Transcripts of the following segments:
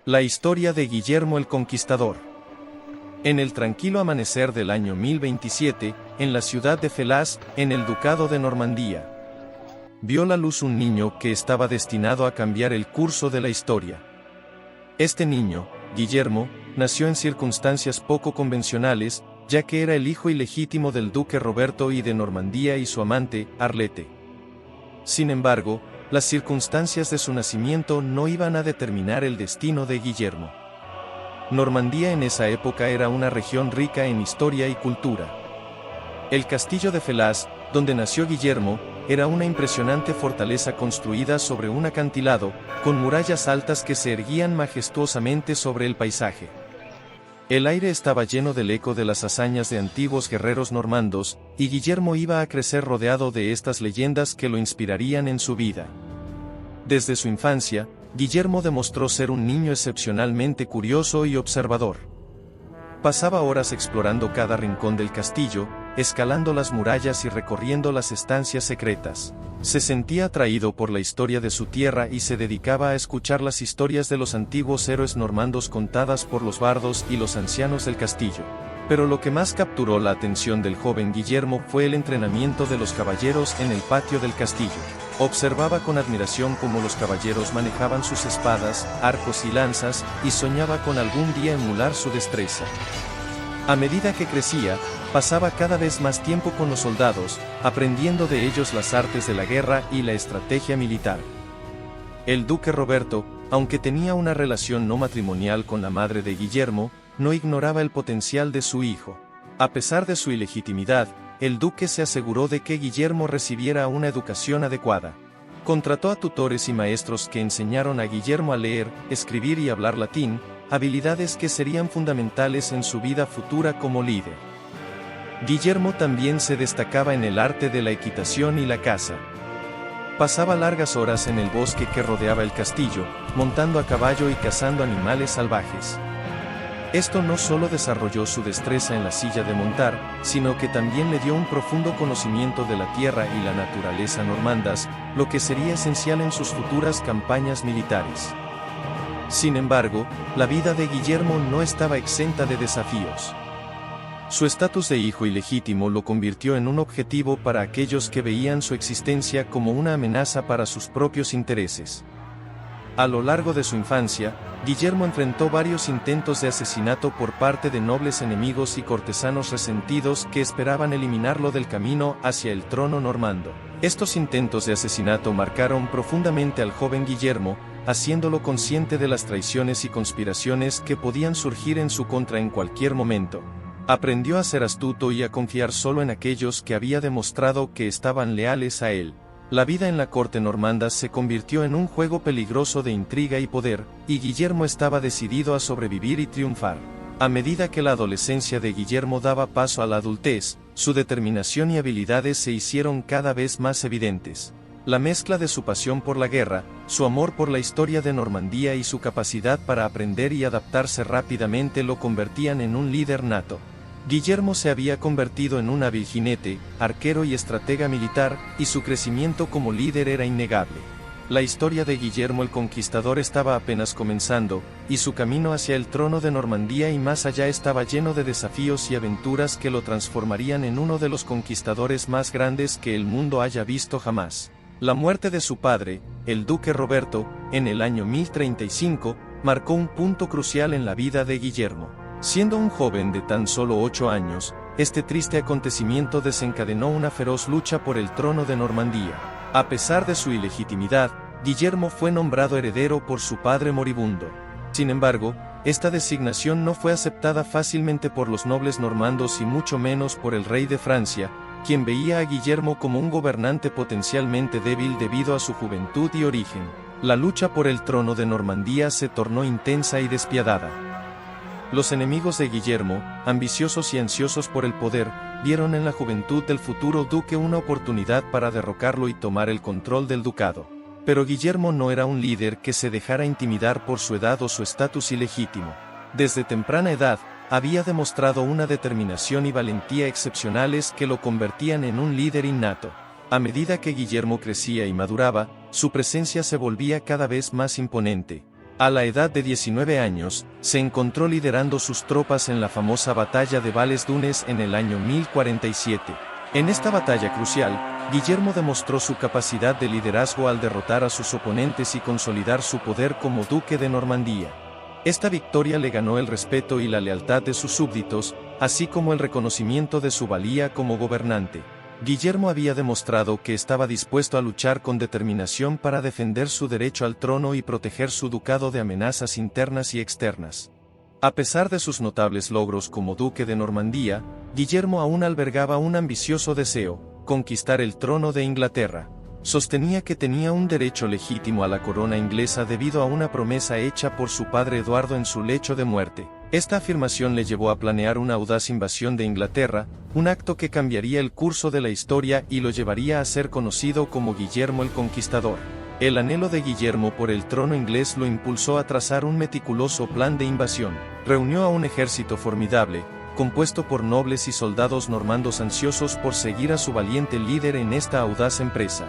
La historia de Guillermo el Conquistador. En el tranquilo amanecer del año 1027, en la ciudad de Felasse, en el Ducado de Normandía, vio la luz un niño que estaba destinado a cambiar el curso de la historia. Este niño, Guillermo, nació en circunstancias poco convencionales, ya que era el hijo ilegítimo del duque Roberto I de Normandía y su amante, Arlette. Sin embargo, las circunstancias de su nacimiento no iban a determinar el destino de Guillermo. Normandía en esa época era una región rica en historia y cultura. El castillo de Felasse, donde nació Guillermo, era una impresionante fortaleza construida sobre un acantilado, con murallas altas que se erguían majestuosamente sobre el paisaje. El aire estaba lleno del eco de las hazañas de antiguos guerreros normandos, y Guillermo iba a crecer rodeado de estas leyendas que lo inspirarían en su vida. Desde su infancia, Guillermo demostró ser un niño excepcionalmente curioso y observador. Pasaba horas explorando cada rincón del castillo, escalando las murallas y recorriendo las estancias secretas. Se sentía atraído por la historia de su tierra y se dedicaba a escuchar las historias de los antiguos héroes normandos contadas por los bardos y los ancianos del castillo. Pero lo que más capturó la atención del joven Guillermo fue el entrenamiento de los caballeros en el patio del castillo. Observaba con admiración cómo los caballeros manejaban sus espadas, arcos y lanzas, y soñaba con algún día emular su destreza. A medida que crecía, pasaba cada vez más tiempo con los soldados, aprendiendo de ellos las artes de la guerra y la estrategia militar. El duque Roberto, aunque tenía una relación no matrimonial con la madre de Guillermo, no ignoraba el potencial de su hijo. A pesar de su ilegitimidad, el duque se aseguró de que Guillermo recibiera una educación adecuada. Contrató a tutores y maestros que enseñaron a Guillermo a leer, escribir y hablar latín, habilidades que serían fundamentales en su vida futura como líder. Guillermo también se destacaba en el arte de la equitación y la caza. Pasaba largas horas en el bosque que rodeaba el castillo, montando a caballo y cazando animales salvajes. Esto no solo desarrolló su destreza en la silla de montar, sino que también le dio un profundo conocimiento de la tierra y la naturaleza normandas, lo que sería esencial en sus futuras campañas militares. Sin embargo, la vida de Guillermo no estaba exenta de desafíos. Su estatus de hijo ilegítimo lo convirtió en un objetivo para aquellos que veían su existencia como una amenaza para sus propios intereses. A lo largo de su infancia, Guillermo enfrentó varios intentos de asesinato por parte de nobles enemigos y cortesanos resentidos que esperaban eliminarlo del camino hacia el trono normando. Estos intentos de asesinato marcaron profundamente al joven Guillermo, haciéndolo consciente de las traiciones y conspiraciones que podían surgir en su contra en cualquier momento. Aprendió a ser astuto y a confiar solo en aquellos que había demostrado que estaban leales a él. La vida en la corte normanda se convirtió en un juego peligroso de intriga y poder, y Guillermo estaba decidido a sobrevivir y triunfar. A medida que la adolescencia de Guillermo daba paso a la adultez, su determinación y habilidades se hicieron cada vez más evidentes. La mezcla de su pasión por la guerra, su amor por la historia de Normandía y su capacidad para aprender y adaptarse rápidamente lo convertían en un líder nato. Guillermo se había convertido en un hábil jinete, arquero y estratega militar, y su crecimiento como líder era innegable. La historia de Guillermo el Conquistador estaba apenas comenzando, y su camino hacia el trono de Normandía y más allá estaba lleno de desafíos y aventuras que lo transformarían en uno de los conquistadores más grandes que el mundo haya visto jamás. La muerte de su padre, el duque Roberto, en el año 1035, marcó un punto crucial en la vida de Guillermo. Siendo un joven de tan solo 8 años, este triste acontecimiento desencadenó una feroz lucha por el trono de Normandía. A pesar de su ilegitimidad, Guillermo fue nombrado heredero por su padre moribundo. Sin embargo, esta designación no fue aceptada fácilmente por los nobles normandos y mucho menos por el rey de Francia, quien veía a Guillermo como un gobernante potencialmente débil debido a su juventud y origen. La lucha por el trono de Normandía se tornó intensa y despiadada. Los enemigos de Guillermo, ambiciosos y ansiosos por el poder, vieron en la juventud del futuro duque una oportunidad para derrocarlo y tomar el control del ducado. Pero Guillermo no era un líder que se dejara intimidar por su edad o su estatus ilegítimo. Desde temprana edad, había demostrado una determinación y valentía excepcionales que lo convertían en un líder innato. A medida que Guillermo crecía y maduraba, su presencia se volvía cada vez más imponente. A la edad de 19 años, se encontró liderando sus tropas en la famosa batalla de Vales-Dunes en el año 1047. En esta batalla crucial, Guillermo demostró su capacidad de liderazgo al derrotar a sus oponentes y consolidar su poder como duque de Normandía. Esta victoria le ganó el respeto y la lealtad de sus súbditos, así como el reconocimiento de su valía como gobernante. Guillermo había demostrado que estaba dispuesto a luchar con determinación para defender su derecho al trono y proteger su ducado de amenazas internas y externas. A pesar de sus notables logros como duque de Normandía, Guillermo aún albergaba un ambicioso deseo: conquistar el trono de Inglaterra. Sostenía que tenía un derecho legítimo a la corona inglesa debido a una promesa hecha por su padre Eduardo en su lecho de muerte. Esta afirmación le llevó a planear una audaz invasión de Inglaterra, un acto que cambiaría el curso de la historia y lo llevaría a ser conocido como Guillermo el Conquistador. El anhelo de Guillermo por el trono inglés lo impulsó a trazar un meticuloso plan de invasión. Reunió a un ejército formidable, compuesto por nobles y soldados normandos ansiosos por seguir a su valiente líder en esta audaz empresa.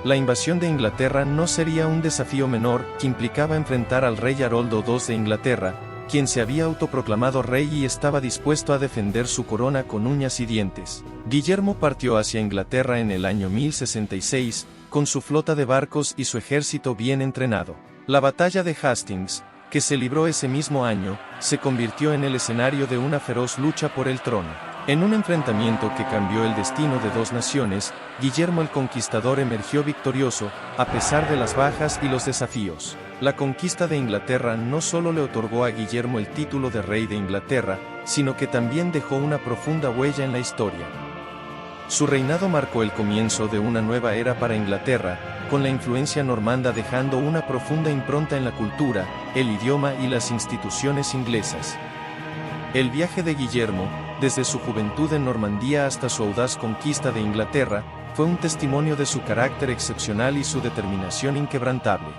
La invasión de Inglaterra no sería un desafío menor, que implicaba enfrentar al rey Haroldo II de Inglaterra, quien se había autoproclamado rey y estaba dispuesto a defender su corona con uñas y dientes. Guillermo partió hacia Inglaterra en el año 1066, con su flota de barcos y su ejército bien entrenado. La batalla de Hastings, que se libró ese mismo año, se convirtió en el escenario de una feroz lucha por el trono. En un enfrentamiento que cambió el destino de dos naciones, Guillermo el Conquistador emergió victorioso, a pesar de las bajas y los desafíos. La conquista de Inglaterra no solo le otorgó a Guillermo el título de rey de Inglaterra, sino que también dejó una profunda huella en la historia. Su reinado marcó el comienzo de una nueva era para Inglaterra, con la influencia normanda dejando una profunda impronta en la cultura, el idioma y las instituciones inglesas. El viaje de Guillermo, desde su juventud en Normandía hasta su audaz conquista de Inglaterra, fue un testimonio de su carácter excepcional y su determinación inquebrantable.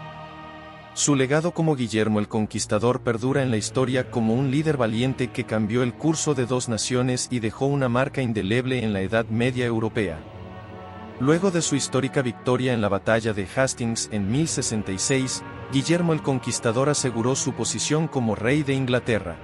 Su legado como Guillermo el Conquistador perdura en la historia como un líder valiente que cambió el curso de dos naciones y dejó una marca indeleble en la Edad Media europea. Luego de su histórica victoria en la batalla de Hastings en 1066, Guillermo el Conquistador aseguró su posición como rey de Inglaterra.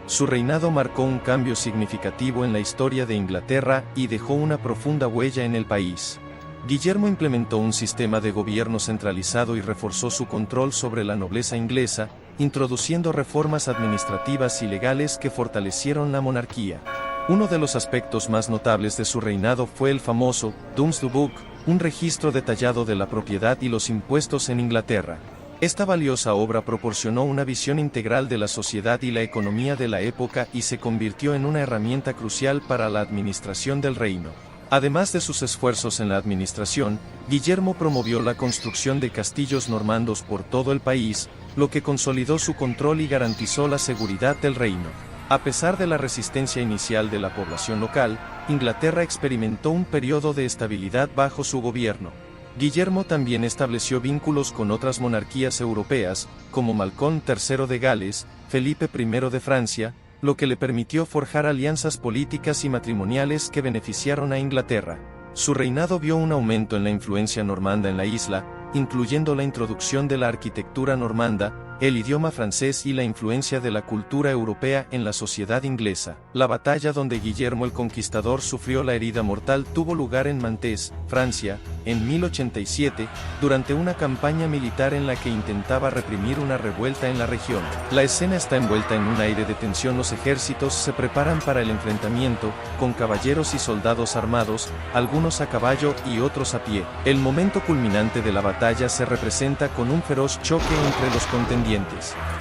Su reinado marcó un cambio significativo en la historia de Inglaterra y dejó una profunda huella en el país. Guillermo implementó un sistema de gobierno centralizado y reforzó su control sobre la nobleza inglesa, introduciendo reformas administrativas y legales que fortalecieron la monarquía. Uno de los aspectos más notables de su reinado fue el famoso Domesday Book, un registro detallado de la propiedad y los impuestos en Inglaterra. Esta valiosa obra proporcionó una visión integral de la sociedad y la economía de la época y se convirtió en una herramienta crucial para la administración del reino. Además de sus esfuerzos en la administración, Guillermo promovió la construcción de castillos normandos por todo el país, lo que consolidó su control y garantizó la seguridad del reino. A pesar de la resistencia inicial de la población local, Inglaterra experimentó un periodo de estabilidad bajo su gobierno. Guillermo también estableció vínculos con otras monarquías europeas, como Malcolm III de Gales, Felipe I de Francia, lo que le permitió forjar alianzas políticas y matrimoniales que beneficiaron a Inglaterra. Su reinado vio un aumento en la influencia normanda en la isla, incluyendo la introducción de la arquitectura normanda, el idioma francés y la influencia de la cultura europea en la sociedad inglesa. La batalla donde Guillermo el Conquistador sufrió la herida mortal tuvo lugar en Mantes, Francia, en 1087, durante una campaña militar en la que intentaba reprimir una revuelta en la región. La escena está envuelta en un aire de tensión. Los ejércitos se preparan para el enfrentamiento, con caballeros y soldados armados, algunos a caballo y otros a pie. El momento culminante de la batalla se representa con un feroz choque entre los contendientes.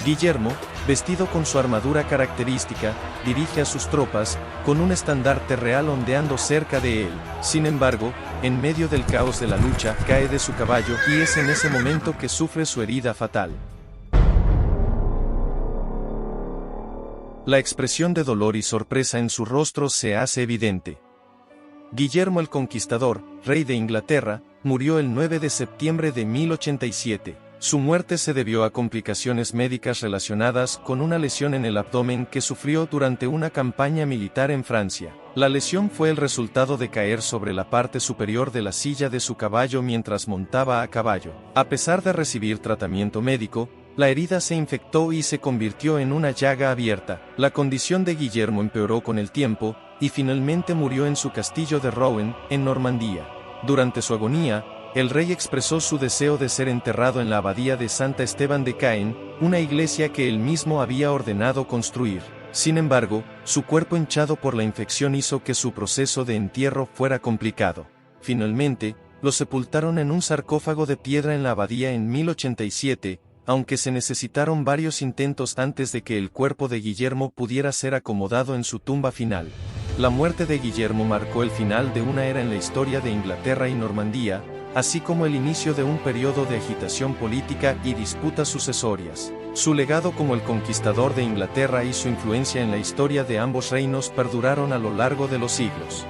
Guillermo, vestido con su armadura característica, dirige a sus tropas, con un estandarte real ondeando cerca de él. Sin embargo, en medio del caos de la lucha, cae de su caballo y es en ese momento que sufre su herida fatal. La expresión de dolor y sorpresa en su rostro se hace evidente. Guillermo el Conquistador, rey de Inglaterra, murió el 9 de septiembre de 1087. Su muerte se debió a complicaciones médicas relacionadas con una lesión en el abdomen que sufrió durante una campaña militar en Francia. La lesión fue el resultado de caer sobre la parte superior de la silla de su caballo mientras montaba a caballo. A pesar de recibir tratamiento médico, La herida se infectó y se convirtió en una llaga abierta. La condición de Guillermo empeoró con el tiempo, y finalmente murió en su castillo de Rouen, en Normandía. Durante su agonía, el rey expresó su deseo de ser enterrado en la abadía de Santa Esteban de Caen, una iglesia que él mismo había ordenado construir. Sin embargo, su cuerpo hinchado por la infección hizo que su proceso de entierro fuera complicado. Finalmente, lo sepultaron en un sarcófago de piedra en la abadía en 1087, aunque se necesitaron varios intentos antes de que el cuerpo de Guillermo pudiera ser acomodado en su tumba final. La muerte de Guillermo marcó el final de una era en la historia de Inglaterra y Normandía, así como el inicio de un periodo de agitación política y disputas sucesorias. Su legado como el conquistador de Inglaterra y su influencia en la historia de ambos reinos perduraron a lo largo de los siglos.